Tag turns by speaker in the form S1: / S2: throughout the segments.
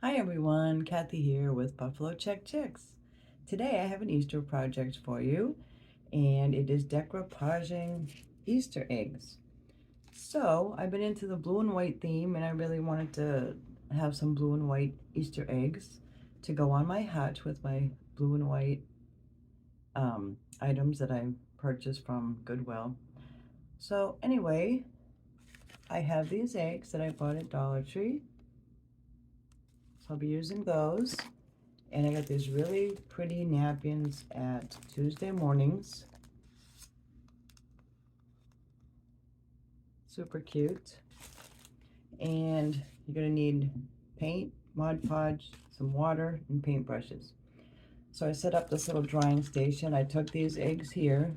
S1: Hi everyone, Kathy here with Buffalo Check Chicks. Today I have an Easter project for you, and it is decoupaging Easter eggs. So I've been into the blue and white theme, and I really wanted to have some blue and white Easter eggs to go on my hutch with my blue and white items that I purchased from Goodwill. So anyway, I have these eggs that I bought at Dollar Tree. So I'll be using those. And I got these really pretty napkins at Tuesday mornings. Super cute. And you're going to need paint, Mod Podge, some water, and paintbrushes. So I set up this little drying station. I took these eggs here.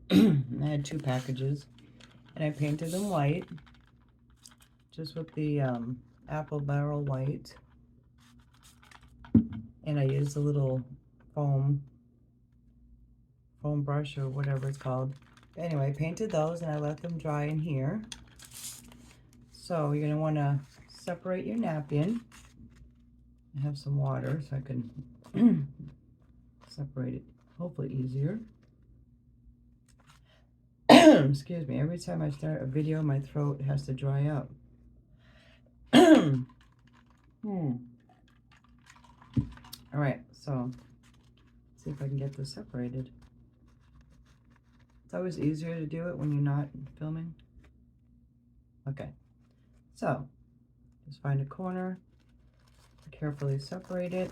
S1: I had 2 packages. And I painted them white. Just with the apple barrel white. And I used a little foam brush or whatever it's called. Anyway, I painted those and I let them dry in here. So you're going to want to separate your napkin. I have some water so I can separate it hopefully easier. Excuse me, every time I start a video my throat has to dry up. Alright, so let's see if I can get this separated. It's always easier to do it when you're not filming. Okay, so just find a corner, carefully separate it,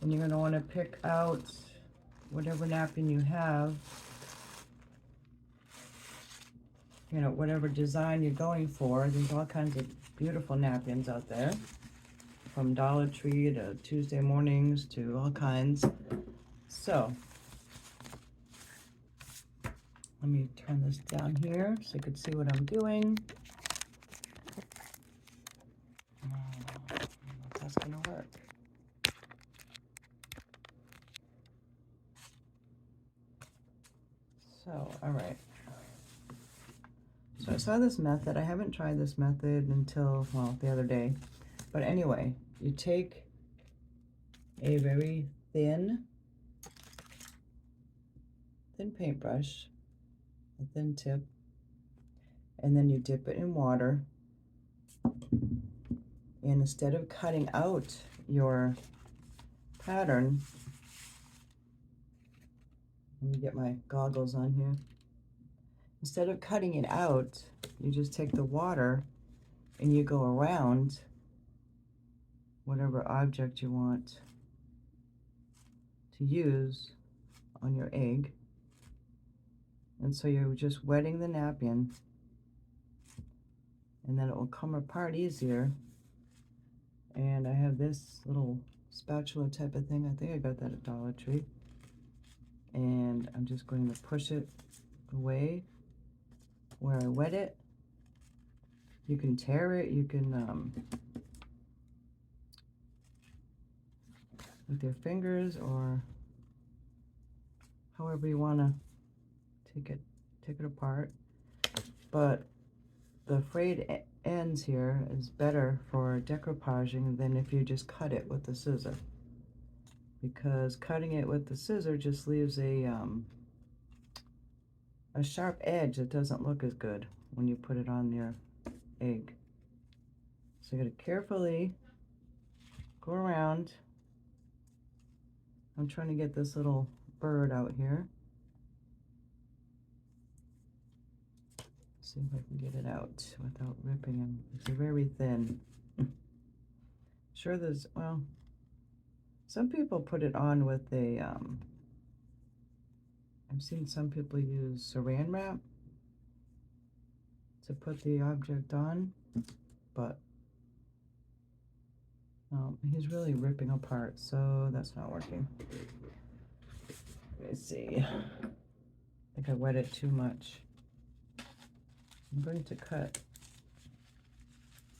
S1: and you're going to want to pick out whatever napkin you have, you know, whatever design you're going for. There's all kinds of beautiful napkins out there, from Dollar Tree to Tuesday mornings to all kinds. So let me turn this down here so you can see what I'm doing. I don't know if that's gonna work. So, all right. So I saw this method. I haven't tried this method until, well, the other day. But anyway, you take a very thin paintbrush, a thin tip, and then you dip it in water. And instead of cutting out your pattern, let me get my goggles on here. Instead of cutting it out, you just take the water and you go around whatever object you want to use on your egg. And so you're just wetting the napkin, and then it will come apart easier. And I have this little spatula type of thing. I think I got that at Dollar Tree. And I'm just going to push it away where I wet it. You can tear it, you can with your fingers, or however you want to take it apart. But the frayed ends here is better for decoupaging than if you just cut it with the scissor, because cutting it with the scissor just leaves a sharp edge that doesn't look as good when you put it on your egg. So you gotta carefully go around. I'm trying to get this little bird out here. See if I can get it out without ripping him. It's very thin. Sure, there's, well, some people put it on with a, I've seen some people use saran wrap to put the object on, but he's really ripping apart, so that's not working. Let me see. I think I wet it too much. I'm going to cut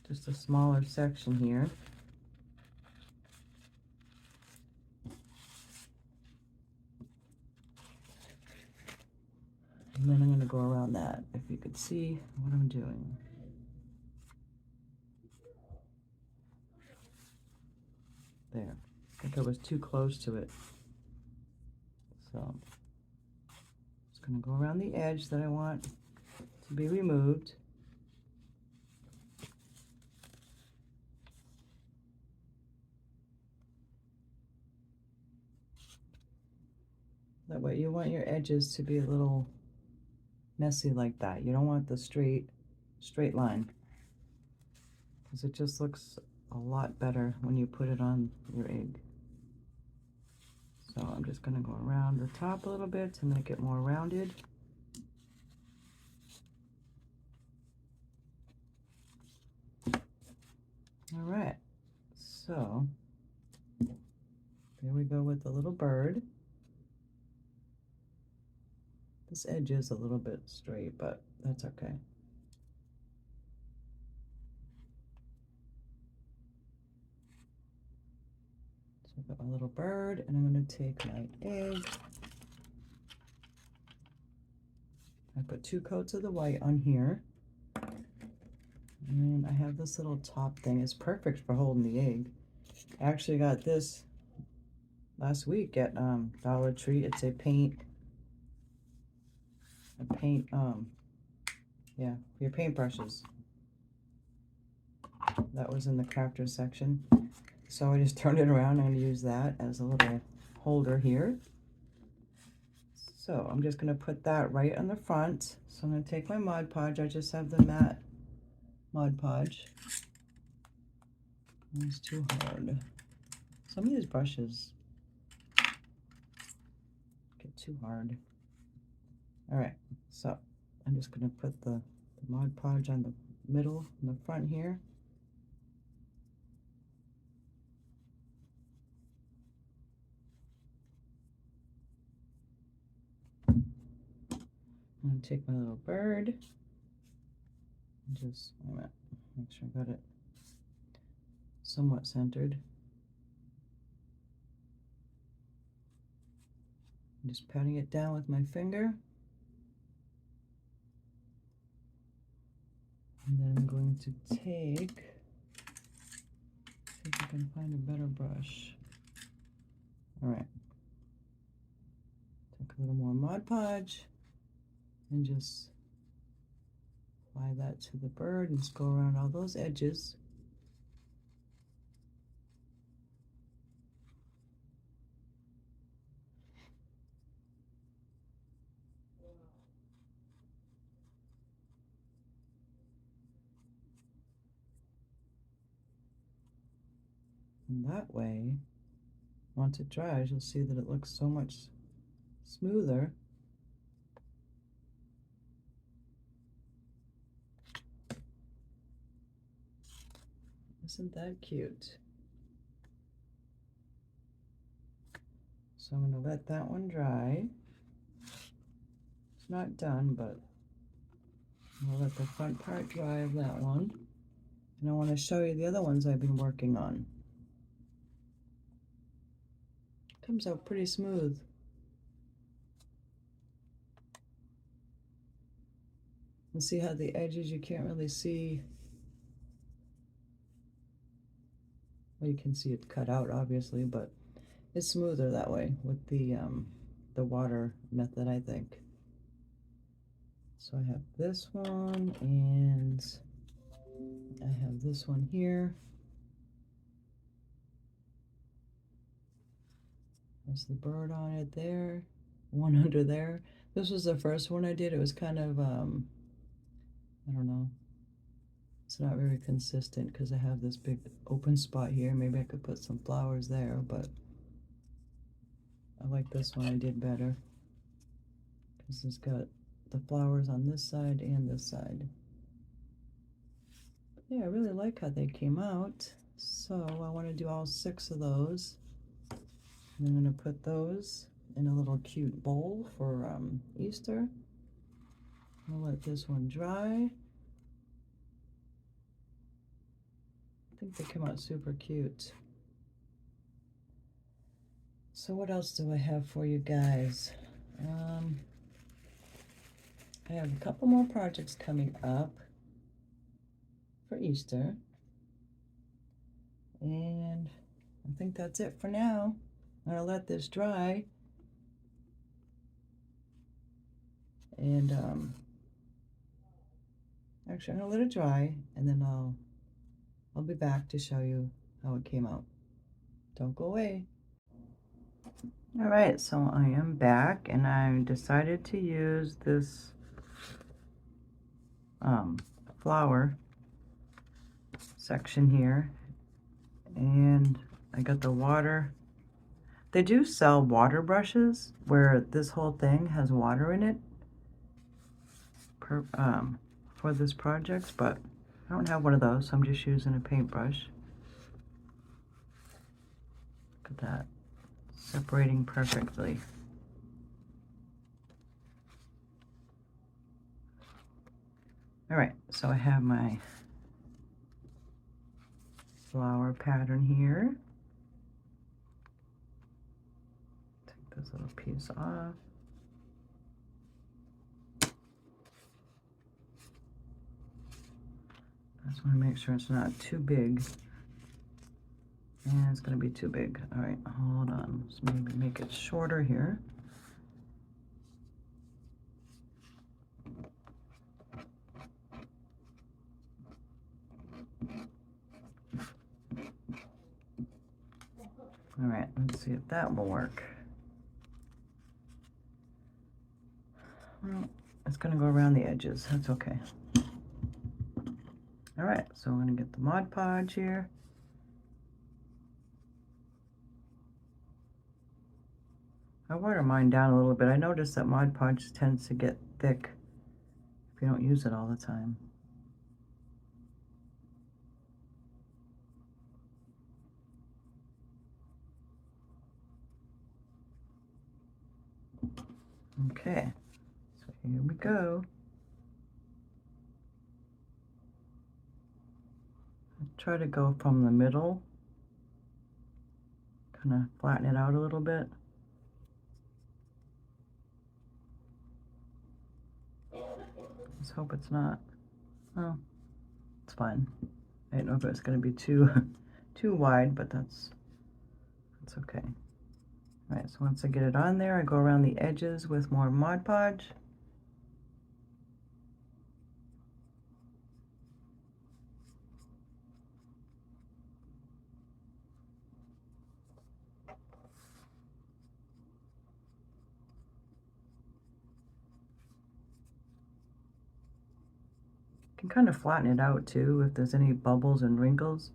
S1: just a smaller section here. And then I'm going to go around that, if you could see what I'm doing. There. I think I was too close to it. So, just going to go around the edge that I want to be removed. That way you want your edges to be a little messy like that. You don't want the straight line, because it just looks a lot better when you put it on your egg. So I'm just going to go around the top a little bit to make it more rounded. All right, so there we go with the little bird. This edge is a little bit straight, but that's okay. So I've got my little bird, and I'm going to take my egg. I put 2 coats of the white on here. And I have this little top thing. It's perfect for holding the egg. I actually got this last week at Dollar Tree. It's a paint, yeah, for your paintbrushes. That was in the crafter section. So I just turned it around. I'm going to use that as a little holder here. So I'm just going to put that right on the front. So I'm going to take my Mod Podge. I just have the matte Mod Podge. It's too hard. Some of these brushes get too hard. All right, so I'm just going to put the Mod Podge on the middle, in the front here. I'm going to take my little bird and just, wait a minute, make sure I got it somewhat centered. I'm just patting it down with my finger. And then I'm going to take, see if I can find a better brush. All right. Take a little more Mod Podge and just apply that to the bird and just go around all those edges. And that way, once it dries, you'll see that it looks so much smoother. Isn't that cute? So I'm going to let that one dry. It's not done, but I'll let the front part dry of that one. And I want to show you the other ones I've been working on. Comes out pretty smooth. And see how the edges, you can't really see. Well, you can see it cut out, obviously, but it's smoother that way with the water method, I think. So I have this one, and I have this one here. There's the bird on it there, one under there. This was the first one I did. It was kind of, I don't know. It's not very consistent because I have this big open spot here. Maybe I could put some flowers there, but I like this one I did better because it's got the flowers on this side and this side. Yeah, I really like how they came out. So I want to do all 6 of those. And I'm going to put those in a little cute bowl for Easter. I'll let this one dry. I think they come out super cute. So what else do I have for you guys? I have a couple more projects coming up for Easter. And I think that's it for now. I'm gonna let this dry. And actually I'm gonna let it dry, and then I'll be back to show you how it came out. Don't go away. All right, so I am back, and I decided to use this flower section here, and I got the water. They do sell water brushes where this whole thing has water in it for this project, but I don't have one of those, so I'm just using a paintbrush. Look at that, separating perfectly. All right, so I have my flower pattern here. Take this little piece off. I just want to make sure it's not too big. And it's going to be too big. All right, hold on. Let's maybe make it shorter here. All right, let's see if that will work. Well, it's going to go around the edges. That's okay. All right, so I'm going to get the Mod Podge here. I water mine down a little bit. I noticed that Mod Podge tends to get thick if you don't use it all the time. Okay, so here we go. Try to go from the middle, kind of flatten it out a little bit. Let's hope it's not. Oh, it's fine. I didn't know if it was going to be too wide, but that's okay. All right, so once I get it on there, I go around the edges with more Mod Podge. You can kind of flatten it out too if there's any bubbles and wrinkles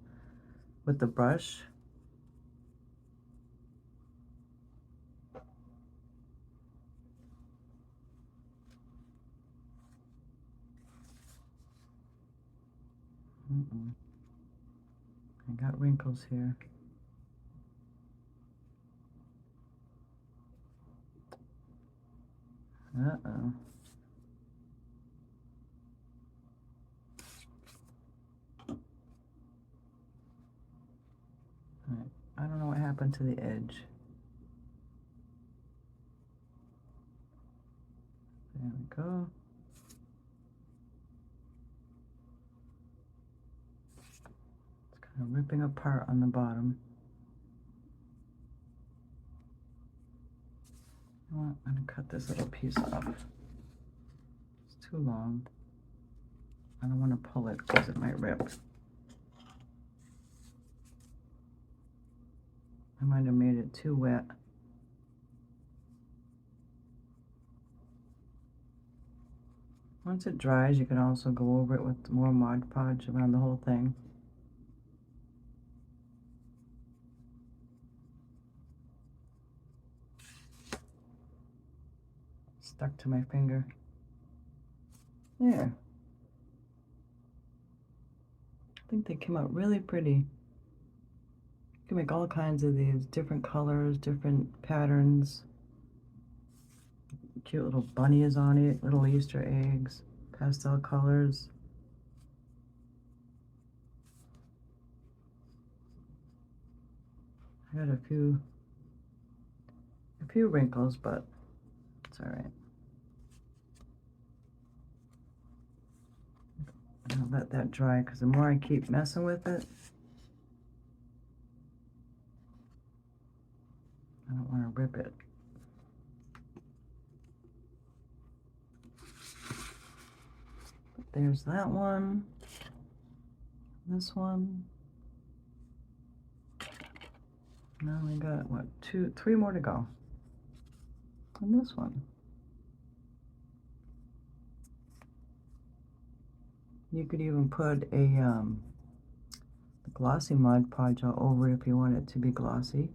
S1: with the brush. I got wrinkles here. Uh-oh. All right. I don't know what happened to the edge. There we go. It's kind of ripping apart on the bottom. Well, I'm going to cut this little piece off. It's too long. I don't want to pull it because it might rip. I might have made it too wet. Once it dries, you can also go over it with more Mod Podge around the whole thing. Stuck to my finger. There. I think they came out really pretty. You can make all kinds of these, different colors, different patterns. Cute little bunnies on it, little Easter eggs, pastel colors. I got a few wrinkles, but it's all right. I'll let that dry because the more I keep messing with it, rip it. But there's that one. This one. Now we got, what, 3 more to go. And this one. You could even put a glossy Mod Podge all over it if you want it to be glossy.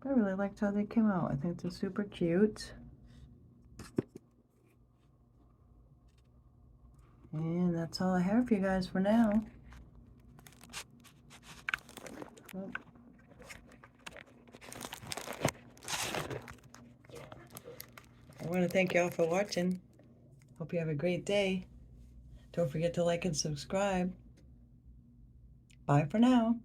S1: I really liked how they came out. I think they're super cute. And that's all I have for you guys for now. Oh. I want to thank y'all for watching. Hope you have a great day. Don't forget to like and subscribe. Bye for now.